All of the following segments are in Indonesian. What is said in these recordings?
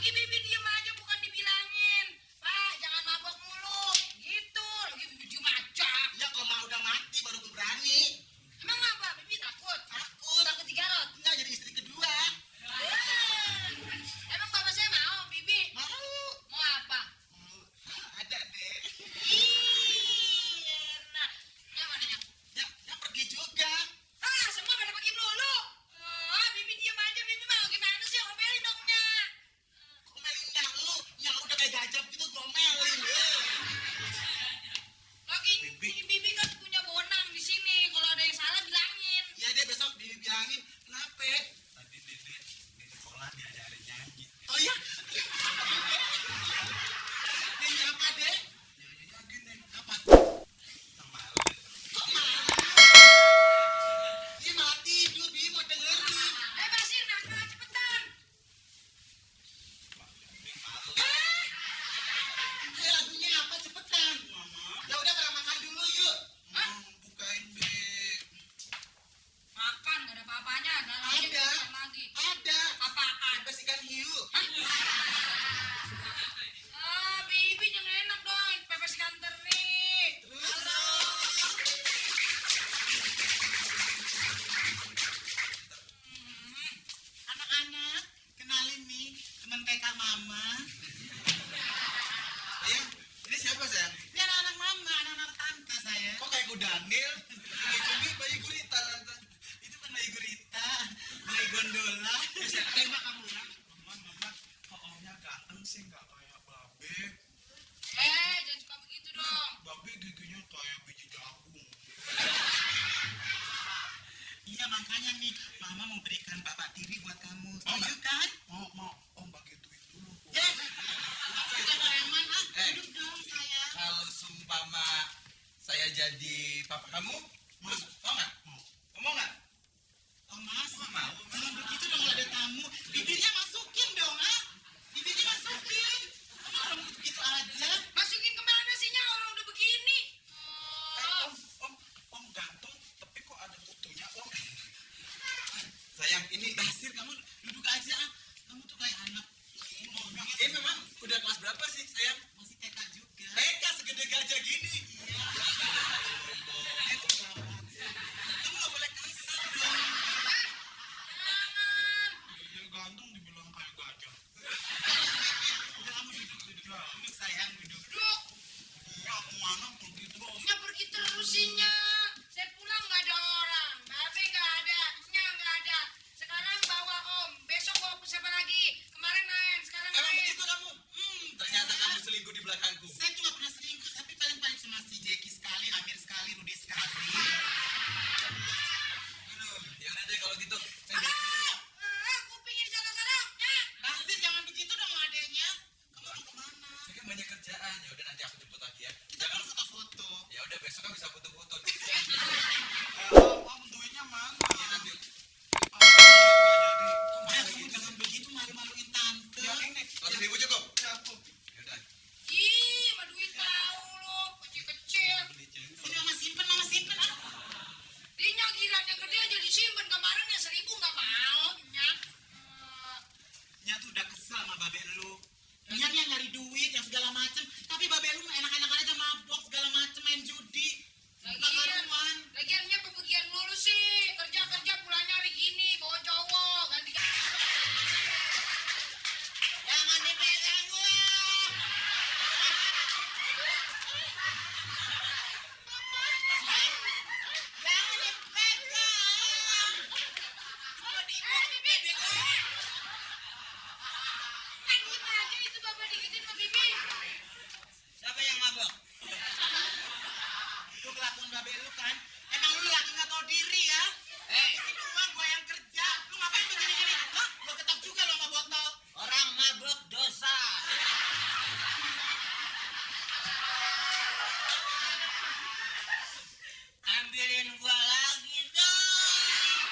Bibi diem aja bukan dibilangin. Pak, jangan mabok mulu. Gitu, lagi Bibi diem aja. Ya kalau mau udah mati baru gue berani. Emang apa? Bibi takut? Takut. Takut digarot? Enggak jadi istri kedua. Emang bapak saya mau, Bibi? Mau. Mau apa? Ada deh. Ih, enak. Yang mananya? Ya pergi juga. Ah, semua pada pergi dulu. Bibi diem aja, Bibi mau gimana sih? Omelin dong, Nyak. Gomelin lu. Ya udah kayak gajah gitu gomelin. Lagi Bibi kan punya wewenang di sini. Kalau ada yang salah bilangin. Ya dia besok dibilangin kenapa? Tadi di sekolah diajarin nyanyi. Oh iya. Ini apa deh? Nyanyinya gini. Apa? Malu. Kok malu? Dia malah tidur, dia mau dengerin. Bebasin, nakal, cepetan. Malu. Ayo lagunya apa cepetan? Ya udah pada makan dulu yuk. Bukain beg. Makan, gak ada apa-apanya. Dalam aja Ada. makan lagi. Ada. Apaan? Bebas ikan hiu. Bibi yang enak dong. Pepes ikan teri. Terus? Anak-anak, kenalin nih teman TK Mama. Sayang, ini siapa sayang? Ini anak-anak Mama, anak-anak tante saya. Kok kayak Kudanil? Ini bayi gurita tante. Itu kan bayi gurita, bayi gondola. Tembak kamu lah. Mama, ohnya ganteng sih nggak kayak babe. Jangan suka begitu dong. Babe giginya kayak biji jagung. Iya makanya nih, Mama mau berikan bapak tiri buat kamu. Mau Setuju nggak? kan? Mau, om bagituin dulu. Ya. Jangan eman, duduk dong saya. Kalau seumpama saya jadi papa kamu, terus mau nggak? Mau nggak? Oh mas, Mau. jangan begitu dong ada tamu. Bibirnya masukin dong, ah. Bibirnya masukin. Kamu orang begitu aja. Masukin kemana sih, Nyak? Orang udah begini. Om ganteng, tapi kok ada fotonya om? Sayang, ini Basir, kamu duduk aja, ah. Kamu tuh kayak anak. ini memang udah kelas berapa sih, sayang? Masih TK juga. TK segede gajah gini. Kamu nggak boleh kasar dong. Jangan. Dia ganteng dibilang kayak gajah. Udah kamu duduk. Duduk sayang, duduk. Duduk. Ya kemana pergi terus? Nyak pergi terus sih, Nyak. Saya pulang nggak ada orang. Babe nggak ada. Nyak nggak ada. Sekarang bawa Om. Besok bawa siapa lagi? Kemarin main, sekarang Emang main. begitu kamu? Ternyata kamu selingkuh di belakangku. Saya cuma pernah selingkuh, tapi paling-paling cuma si Jackie sekali, Amir sekali, Rudy sekali. Aduh, ya udah deh kalau gitu. Saya Halo. jalan dulu ya. Kupingin sana-sana. Nyak. Basir, jangan begitu dong adanya. Kamu mau kemana? Saya kan banyak kerjaan. Ya udah nanti aku jemput lagi ya. Kita kan foto-foto. Ya udah besok kan bisa foto-foto. Om duitnya mana? Iya nanti. Om duit nggak jadi. Kamu jangan begitu malu-maluin tante. Ya ini. 100.000 cukup. Ya aku. Ya udah. Ih, mah duit tahu lo. Kecil-kecil. Sini mama simpen, ah. Dia Nyak giliran yang gede aja disimpan. Kemarin yang 1.000 nggak mau, Nyak. Nya tuh udah kesel sama babe lu. Nya nih yang nyari duit yang segala macem, tapi babe lu enak-enak aja mabok segala macem main judi. Nggak karuan. Lagian Nyak bepergian mulu sih. Kerja-kerja pulangnya hari gini. Bawa cowok. Ganti-ganti. Jangan dipegang gua. Jangan dipegang. Mau Bibi. Kan gimana itu bapak dikitin sama Bibi? Siapa yang mabok? Itu kelakuan babe lu kan? Emang lu laki nggak tahu diri ya? Ini uang gua yang kerja. Lu ngapain begini-gini? Hah? Gua ketok juga lo sama botol. Orang mabuk dosa. Ambilin gua lagi dong.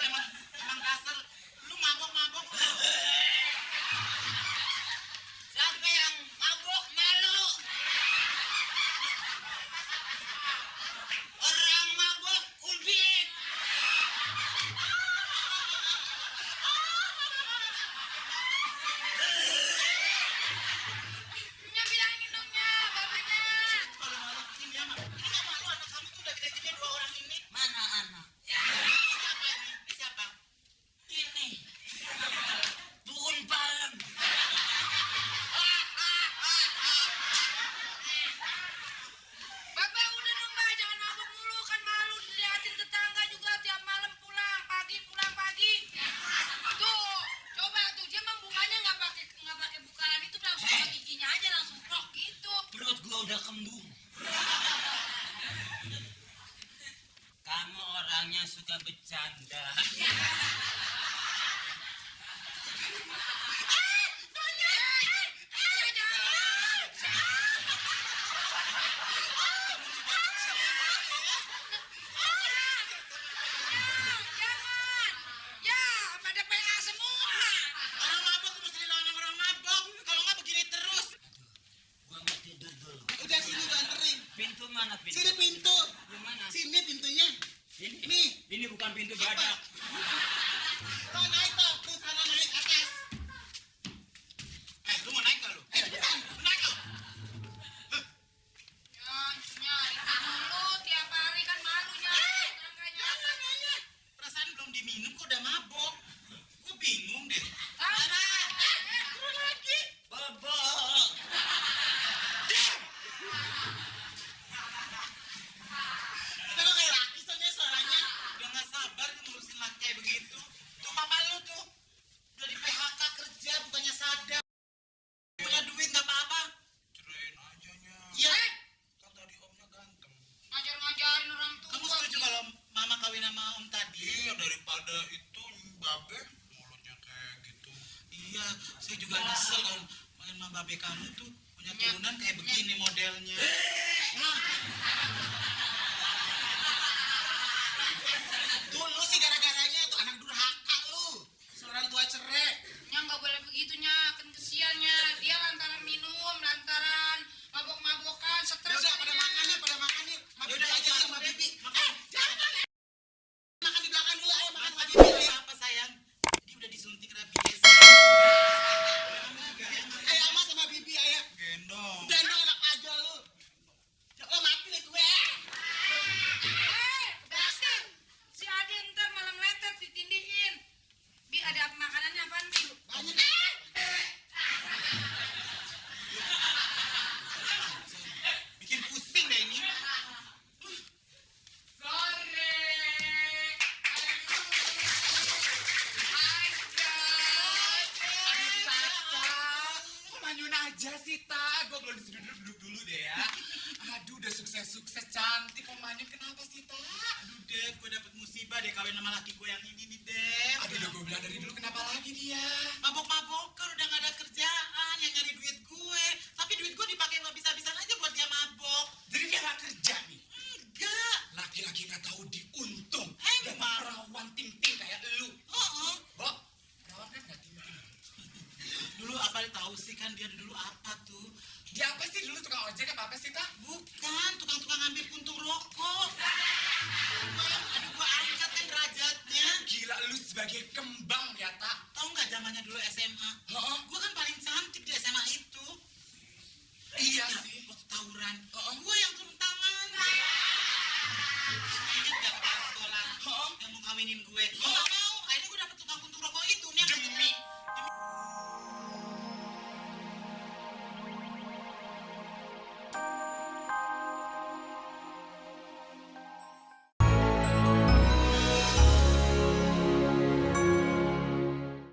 Emang kasar. Lu mabok-mabok. Siapa yang mabok malu? Orang bercanda. Jangan. Ya, pada PA semua. Orang mabok tuh mesti lawan sama orang mabok. Kalau nggak begini terus. Gua mau tidur dulu. Udah sini gua anterin. Pintu mana pintu? Sini pintu. Yang mana? Sini pintunya. Ini. Nih. Ini bukan pintu badak. Tuh naik tuh. Tuh sana naik atas. Lu mau naik nggak lu? Cepetan. Lu naik lu. Nyari dulu tiap hari kan malu nyari tetangganya. Perasaan belum diminum kok udah mabok. Gua bingung deh. Turun lagi. Bobok. Kita kok kayak laki soalnya suaranya. Udah nggak sabar ngurusin laki kayak begitu. Tuh mama lu tuh. Udah di PHK kerja bukannya sadar. Punya duit nggak apa-apa. Cerain aja nya. Iya. Kan tadi omnya ganteng. Ngajar-ngajarin orang tua. Kamu setuju kalau mama kawin sama om tadi? Iya daripada itu babe mulutnya kayak gitu. Iya, saya juga nyesel kalau mama babe kamu tuh punya turunan kayak begini modelnya. Dulu sih gara-garanya tuh anak durhaka lu. Seorang tua cerai. Nya nggak boleh begitunya, kan kesiannya. Dia lantaran minum, lantaran mabok-mabokan, stres. Udah pada makan nih, pada makan nih. Yaudah aja sama bibi. Jangan. Makan di belakang dulu, ayo makan sama bibi. Apa sayang? Dia udah disuntik rabies. Ayo ama sama bibi, ayo. Gendong. Gendong enak aja lu. Lo mati nih gue. Dasar. Si Ade ntar malam letet ditindihin. Bi, ada makanannya apaan, Bi? Banyak. Bikin pusing deh ini. Sore. Hai, Aduh Tata, kok manyun aja sih Ta? Gue belum disuruh duduk dulu deh ya. Aduh udah sukses cantik kok manyun kenapa sih Ta? Aduh Dev, gue dapet musibah deh kawin sama laki gue yang ini nih Dev. Aduh udah gue bilang dari dulu kenapa lagi dia? Mabok-mabokan udah gak ada kerjaan yang nyari duit gue. Tapi duit gue dipakai nggak bisa-bisan aja buat dia mabok. Jadi dia gak kerja nih? Enggak. Laki-laki gak tahu diuntung. Emang. Dapat perawan ting-ting kayak lu. Oh, Bok, perawan kan gak ting-ting. dulu apa tahu sih kan dia dulu apa tuh? Dia apa sih dulu tukang ojek apa sih Ta? Bukan tukang-tukang ngambil puntung rokok. Aduh gue angkat kan derajatnya. Gila lu sebagai kembang ya Tak? Tahu nggak zamannya dulu SMA? Heeh. Gue kan paling cantik di SMA itu. Iya Ingat sih. waktu tawuran. Gue yang turun tangan. Ingat gak kepala sekolah yang mau kawinin gue?